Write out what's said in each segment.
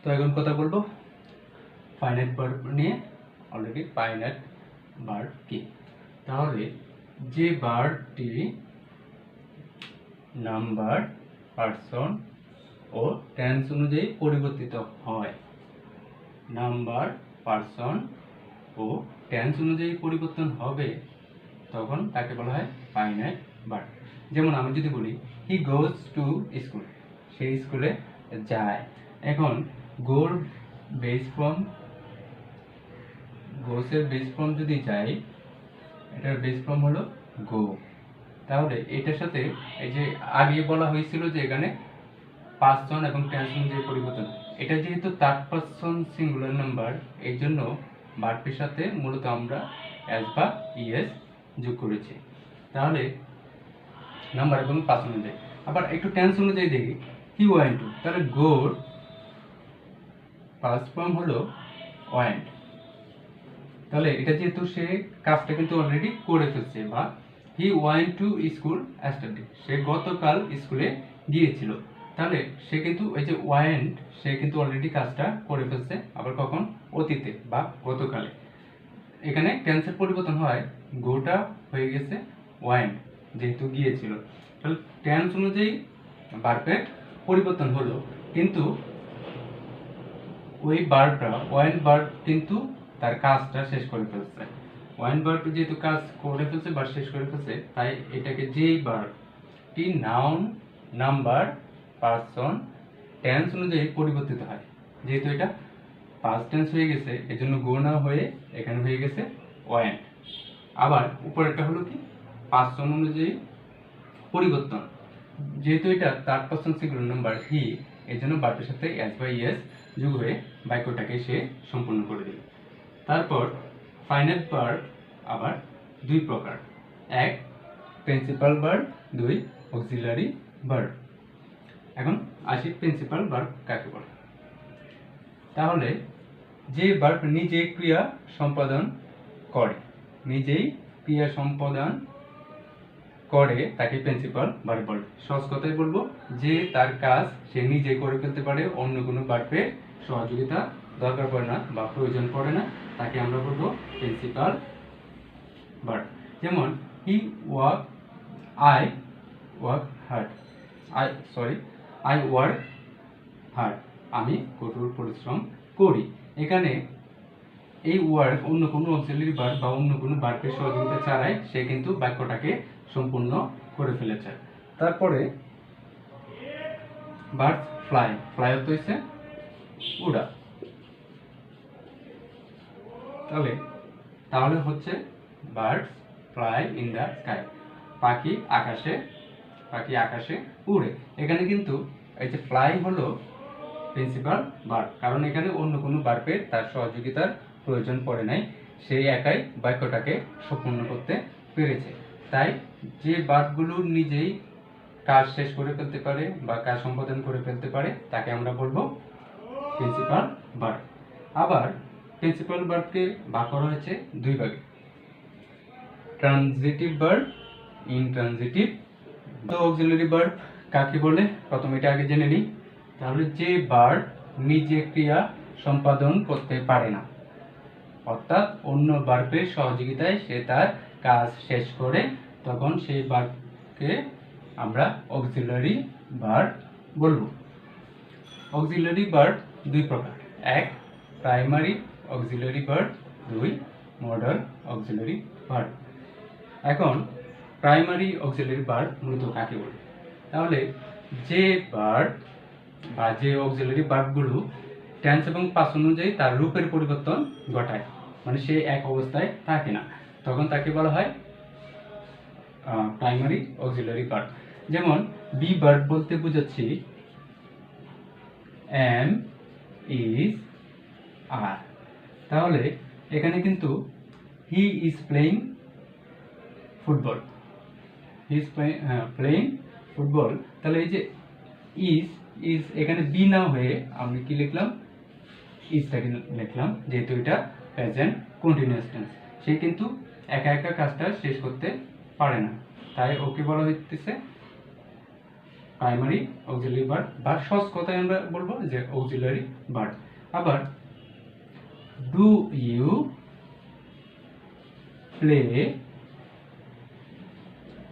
তো এখন কথা বলবো ফাইনাইট ভার্ব নিয়ে। অলরেডি ফাইনাইট ভার্ব কি, তাহলে যে ভার্বটি নাম্বার, পার্সন ও টেন্স অনুযায়ী পরিবর্তিত হয়, নাম্বার, পার্সন ও টেন্স অনুযায়ী পরিবর্তন হবে, তখন তাকে বলা হয় ফাইনাইট ভার্ব। যেমন আমি যদি বলি হি গোজ টু স্কুল, সে স্কুলে যায়। এখন গোর বেস ফর্ম, গোসের বেস ফর্ম যদি যাই, এটার বেস ফর্ম হলো গো। তাহলে এটার সাথে এই যে আগে বলা হয়েছিল যে এখানে পার্সন এবং টেন্স অনুযায়ী পরিবর্তন, এটা যেহেতু থার্ড পার্সন সিঙ্গুলার নাম্বার, এই জন্য ভার্বের সাথে মূলত আমরা এস বা ইএস যোগ করেছি। তাহলে নাম্বার এবং পার্সন অনুযায়ী। আবার একটু টেন্স অনুযায়ী দেখি, হি ওয়েন্ট টু, তাহলে গোর পাস্ট ফর্ম হলো ওয়েন্ট। তাহলে এটা যেহেতু সে কাজটা কিন্তু অলরেডি করে ফেলছে, বা he went to school yesterday, সে গতকাল স্কুলে গিয়েছিল। তাহলে সে কিন্তু এই যে ওয়েন্ট, সে কিন্তু অলরেডি কাজটা করে ফেলছে, আবার কখন, অতীতে বা গতকালে। এখানে টেন্সের পরিবর্তন হয়, গোটা হয়ে গেছে ওয়েন্ট, যেহেতু গিয়েছিল। তাহলে টেন্স অনুযায়ী ভার্বের পরিবর্তন হলো, কিন্তু ওই ভার্বটা, ওয়েন্ট ভার্ব কিন্তু তার কাজটা শেষ করে ফেলছে। ওয়েন্ট ভার্ব যেহেতু কাজ করে ফেলছে বা শেষ করে ফেলছে, তাই এটাকে যেই ভার্বটি নাউন, নাম্বার, পার্সন, টেন্স অনুযায়ী পরিবর্তিত হয়, যেহেতু এটা পাস্ট টেন্স হয়ে গেছে, এজন্য গো না হয়ে এখানে হয়ে গেছে ওয়েন্ট। আবার উপরেরটা হলো কি, পার্সন অনুযায়ী পরিবর্তন, যেহেতু এটা third person singular number he, এই জন্য ভার্বের সাথে এস বা ইএস যোগ হয়ে বাক্যটাকে সে সম্পূর্ণ করে দিল। তারপর ফাইনাইট ভার্ব আবার দুই প্রকার, এক প্রিন্সিপাল ভার্ব, দুই অক্সিলারি ভার্ব। এখন আসি প্রিন্সিপাল ভার্ব কাকে বলে। তাহলে যে ভার্ব নিজে ক্রিয়া সম্পাদন করে, নিজেই ক্রিয়া সম্পাদন করে, তাকে প্রিন্সিপাল ভার্ব বলে। সহজ কথায় বলবো, যে তার কাজ সে নিজে করে ফেলতে পারে, অন্য কোনো ভার্বের সহযোগিতা দরকার পড়ে না বা প্রয়োজন পড়ে না, তাকে আমরা বলবো প্রিন্সিপাল ভার্ব। যেমন he work, I work hard, I work hard, আমি কঠোর পরিশ্রম করি। এখানে এই ওয়ার্ক অন্য কোনো অক্সিলারি ভার্ব বা অন্য কোনো ভার্বের সহযোগিতা ছাড়াই সে কিন্তু বাক্যটাকে সম্পূর্ণ করে ফেলেছে। তারপরে বার্ড ফ্লাই, ফ্লাই অর্থ হচ্ছে উড়া। তাহলে হচ্ছে birds fly in the sky, পাখি আকাশে উড়ে। এখানে কিন্তু এই যে ফ্লাই হলো প্রিন্সিপাল ভার্ব, কারণ এখানে অন্য কোনো ভার্বের তার সহযোগিতার প্রয়োজন পড়ে নাই, সেই একাই বাক্যটাকে সম্পূর্ণ করতে পেরেছে। তাই যে ভার্বগুলো নিজেই কাজ শেষ করে ফেলতে পারে বা কাজ সম্পাদন করে ফেলতে পারে, তাকে আমরা বলবো প্রিন্সিপাল ভার্ব। আবার প্রিন্সিপাল ভার্বকে ভাগ করা হয়েছে দুই ভাগে, ট্রানজিটিভ ভার্ব, ইনট্রানজিটিভ। তো অক্সিলারি ভার্ব কাকে বলে, প্রথমে এটা আগে জেনে নিই। তাহলে যে ভার্ব নিজে ক্রিয়া সম্পাদন করতে পারে না, অর্থাৎ অন্য ভার্বের সহযোগিতায় সে তার কাজ শেষ করে, তখন সেই ভার্বকে আমরা অক্সিলারি ভার্ব বলবো। অক্সিলারি ভার্ব দুই প্রকার, এক প্রাইমারি অক্সিলারি ভার্ব, দুই মডাল অক্সিলারি ভার্ব। এখন প্রাইমারি অক্সিলারি ভার্ব মূলত কাকে বলে, তাহলে যে ভার্ব বা যে অক্সিলারি ভার্বগুলো টেন্স এবং পার্সন অনুযায়ী তার রূপের পরিবর্তন ঘটায়, মানে সে এক অবস্থায় থাকে না, তখন তাকে বলা হয় প্রাইমারি অক্সিলারি ভার্ব। যেমন বি ভার্ব বলতে বোঝাচ্ছি এম, ইজ, আর। তাহলে এখানে কিন্তু he is playing football, he is playing football. তাহলে এই যে ইজ এখানে বি না হয়ে আমি কি লিখলাম, ইজটাকে লিখলাম, যেহেতু এটা প্রেজেন্ট কন্টিনিউয়াস টেন্স, সে কিন্তু একা একা কাজটা শেষ করতে পারে না, তাই ওকে বলা হইতেছে প্রাইমারি অক্সিলারি ভার্ব বা সহজ কথায় আমরা বলবো যে অক্সিলারি ভার্ব। আবার ডু ইউ প্লে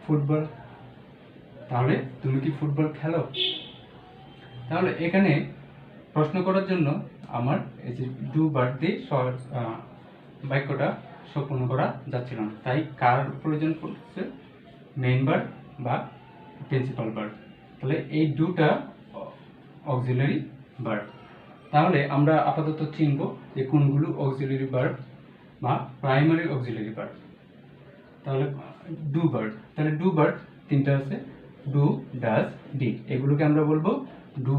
ফুটবল, তাহলে তুমি কি ফুটবল খেলো? তাহলে এখানে প্রশ্ন করার জন্য আমার এই যে ডু ভার্ব দিয়ে বাক্যটা সম্পূর্ণ করা যাচ্ছিল না, তাই কার প্রয়োজন পড়ছে? মেইন ভার্ব বা প্রিন্সিপাল ভার্ব। তাহলে এই দুটা অক্সিলারি ভার্ব। তাহলে আমরা আপাতত চিনব যে কোনগুলো অক্সিলারি ভার্ব বা প্রাইমারি অক্সিলারি ভার্ব। তাহলে ডু ভার্ব, তাহলে ডু ভার্ব তিনটা আছে, ডু, ডাজ, ডিড, এগুলোকে আমরা বলবো ডু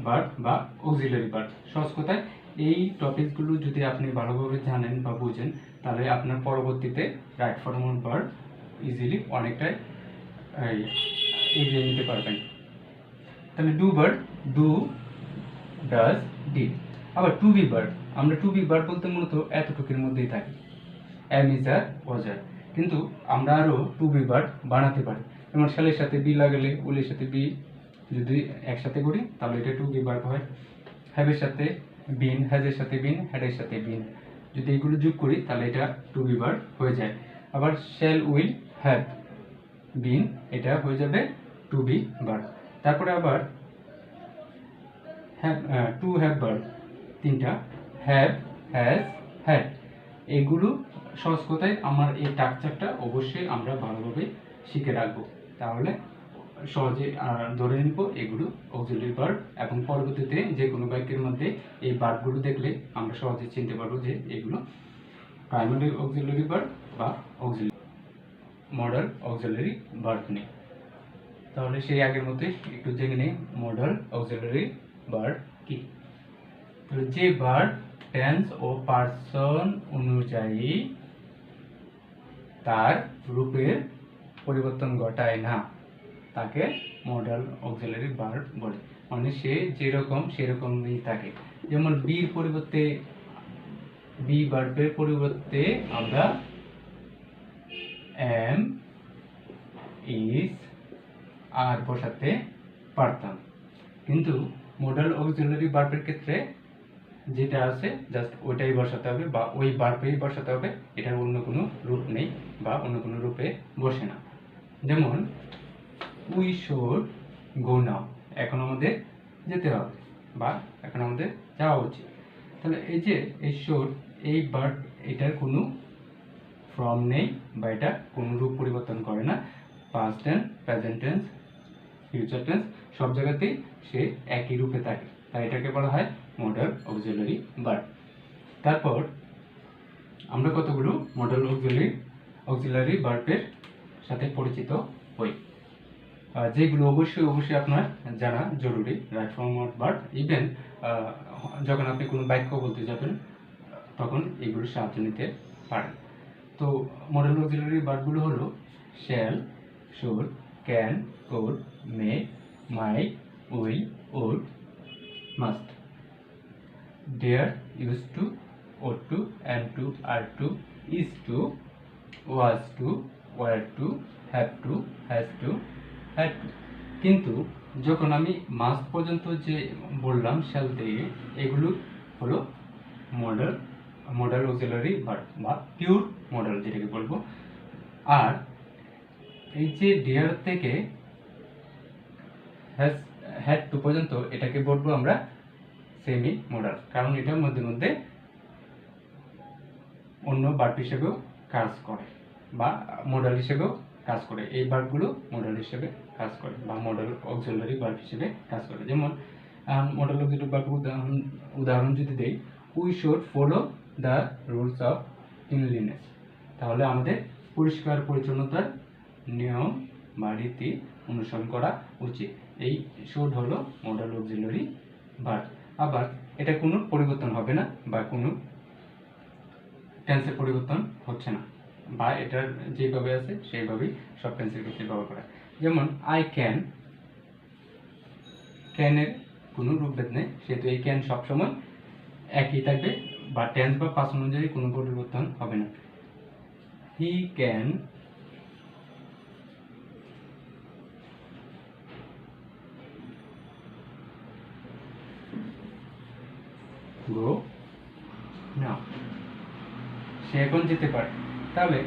ভার্ব বা অক্সিলারি ভার্ব। সহজ কথায় এই টপিকগুলো যদি আপনি ভালোভাবে জানেন বা বুঝেন, তাহলে আপনার পরবর্তীতে রাইট ফর্ম ভার্ব ইজিলি অনেকটাই এগিয়ে নিতে পারবেন। তাহলে do verb, do, does, did. আবার টু বি ভার্ব, আমরা টু বি ভার্ব বলতে মূলত এতটুকুর মধ্যেই থাকি, এম, ইজ, আর, ওয়াজ, আর। কিন্তু আমরা আরো টু বি ভার্ব বানাতে পারি, যেমন শ্যালের সাথে বি লাগালে, উলের সাথে বি যদি একসাথে করি তাহলে এটা টু বি ভার্ব হয়। হ্যাভের সাথে বিন, হ্যাজের সাথে বিন, হ্যাডের সাথে বিন, যদি এগুলো যোগ করি তাহলে এটা টু বি ভার্ব হয়ে যায়। আবার শ্যাল, উইল, হ্যাভ, বিন, এটা হয়ে যাবে টু বি ভার্ব। তারপরে আবার টু হ্যাভ ভার্ব তিনটা, হ্যাভ, হ্যাজ, হ্যাড, এগুলো সহজ কথায় আমার এই স্ট্রাকচারটা অবশ্যই আমরা ভালোভাবে শিখে রাখবো, তাহলে সহজে ধরে নিব এগুলো অক্সিলারি ভার্ব, এবং পরবর্তীতে যে কোনো বাক্যের মধ্যে এই ভার্বগুলো দেখলে আমরা সহজে চিনতে পারবো যে এগুলো প্রাইমারি অক্সিলারি ভার্ব বা মডাল অক্সিলারি ভার্ব নেই। তাহলে সেই আগের মধ্যে একটু জেনে নেই মডাল অক্সিলারি ভার্ব কি। তাহলে যে ভার্ব টেন্স ও পার্সন অনুযায়ী তার রূপের পরিবর্তন ঘটায় না তাকে মডাল অক্সিলারি ভার্ব বলে, মানে সে যেরকম সেরকমই থাকে। যেমন বির পরিবর্তে, বি ভার্বের পরিবর্তে আমরা এম, ইজ, আর বসাতে পারতাম, কিন্তু মডাল অক্সিলারি ভার্বের ক্ষেত্রে যেটা আছে জাস্ট ওইটাই বসাতে হবে বা ওই ভার্বেই বসাতে হবে, এটার অন্য কোনো রূপ নেই বা অন্য কোনো রূপে বসে না। যেমন উই শুড গো নাও, এখন আমাদের যেতে হবে বা এখন আমাদের যাওয়া উচিত। তাহলে এই যে এই শুড, এই ভার্ব, এটার কোনো ফর্ম নেই বা এটা কোনো রূপ পরিবর্তন করে না, past tense, present tense, future tense সব জায়গাতেই সে একই রূপে থাকে, তাই এটাকে বলা হয় মডাল অক্সিলারি ভার্ব। তারপর আমরা কতগুলো মডাল অক্সিলারি ভার্বের সাথে পরিচিত হই, যেগুলো অবশ্যই আপনার জানা জরুরি। Right form of verb, even যখন আপনি কোনো বাক্য বলতে যাবেন তখন এগুলোর সাহায্য নিতে পারেন। তো মডাল অক্সিলারি ভার্বগুলো হলো shall, should, can, could, may, might, will, would, must, dare, use to, ought to, am to, are to, is to, was to, were to, have to, has to, had to। কিন্তু যখন আমি must পর্যন্ত যে বললাম shall দিয়ে, এগুলো হলো modal auxiliary verb বা পিওর মডাল যেটাকে বলবো। আর এই যে ডেয়ার থেকে হ্যাড টু পর্যন্ত এটাকে বলবো আমরা সেমি মডাল, কারণ এটার মধ্যে মধ্যে অন্য ভার্ব হিসেবেও কাজ করে বা মডাল হিসেবেও কাজ করে, এই ভার্বগুলো মডাল হিসেবে কাজ করে বা মডাল অক্সিলারি ভার্ব হিসেবে কাজ করে। যেমন মডাল অক্সিলারি ভার্ব উদাহরণ যদি দেই, we should follow the rules of cleanliness, তাহলে আমাদের পরিষ্কার পরিচ্ছন্নতার নিয়ম বা রীতি অনুসরণ করা উচিত। এই শুড হলো মডাল অক্সিলারি ভার্ব। আবার এটা কোনো পরিবর্তন হবে না বা কোনো টেন্সের পরিবর্তন হচ্ছে না, বা এটার যেভাবে আছে সেইভাবেই সব টেন্সের ক্ষেত্রে ব্যবহার করা। যেমন আই ক্যান, ক্যানের কোনো রূপভেদ নেই, সেহেতু এই ক্যান সবসময় একই থাকবে বা টেন্স বা পাস অনুযায়ী কোনো পরিবর্তন হবে না। হি ক্যান গো নাও, সে এখন যেতে পারে। তাহলে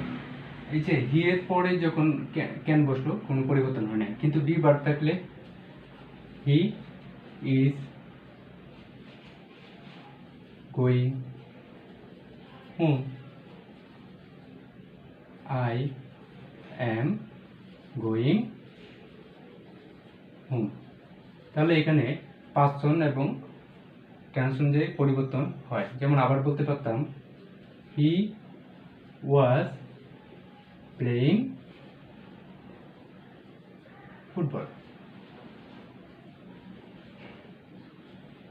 এই যে হি এর পরে যখন ক্যান বসলো কোনো পরিবর্তন হয় না, কিন্তু বি ভার্ব থাকলে he is going home, I am going home. তাহলে এখানে পার্সন এবং টেন্স অনুযায়ী পরিবর্তন হয়। যেমন আবার বলতে পারতাম হি ওয়াজ প্লেইং ফুটবল।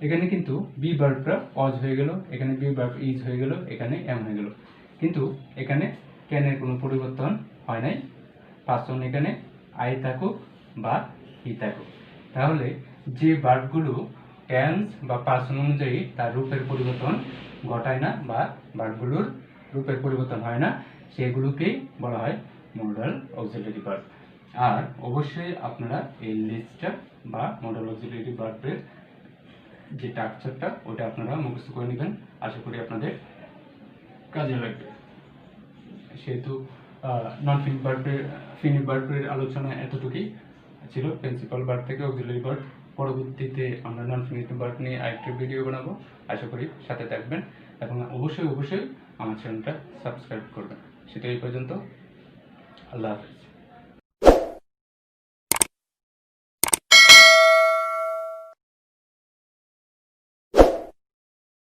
এখানে কিন্তু বি ভার্বটা অজ হয়ে গেল, এখানে বি ভার্ব ইজ হয়ে গেল, এখানে এম হয়ে গেল, কিন্তু এখানে ক্যানের কোনো পরিবর্তন হয় নাই। পার্সন এখানে আই থাকুক বা হি থাকুক। তাহলে যে ভার্বগুলো টেন্স বা পার্সন অনুযায়ী তার রূপের পরিবর্তন ঘটায় না বা ভার্বগুলোর রূপের পরিবর্তন হয় না, সেগুলোকেই বলা হয় মডাল অক্সিলারি ভার্ব। আর অবশ্যই আপনারা এই লিস্টটা বা মডাল অক্সিলারি ভার্বের যে স্ট্রাকচারটা ওটা আপনারা মুখস্থ করে নেবেন। আশা করি আপনাদের কাজে লাগবে। সেহেতু নন ফিনিট ভার্বের আলোচনা এতটুকুই ছিল, প্রিন্সিপাল ভার্ব থেকে অক্সিলারি ভার্ব। পরবর্তীতে আমরা নন ফিনিট ভার্ব নিয়ে আরেকটা ভিডিও বানাবো, আশা করি সাথে থাকবেন এবং অবশ্যই আমার চ্যানেলটা সাবস্ক্রাইব করবেন। সেটা এই পর্যন্ত, আল্লাহ হাফেজ।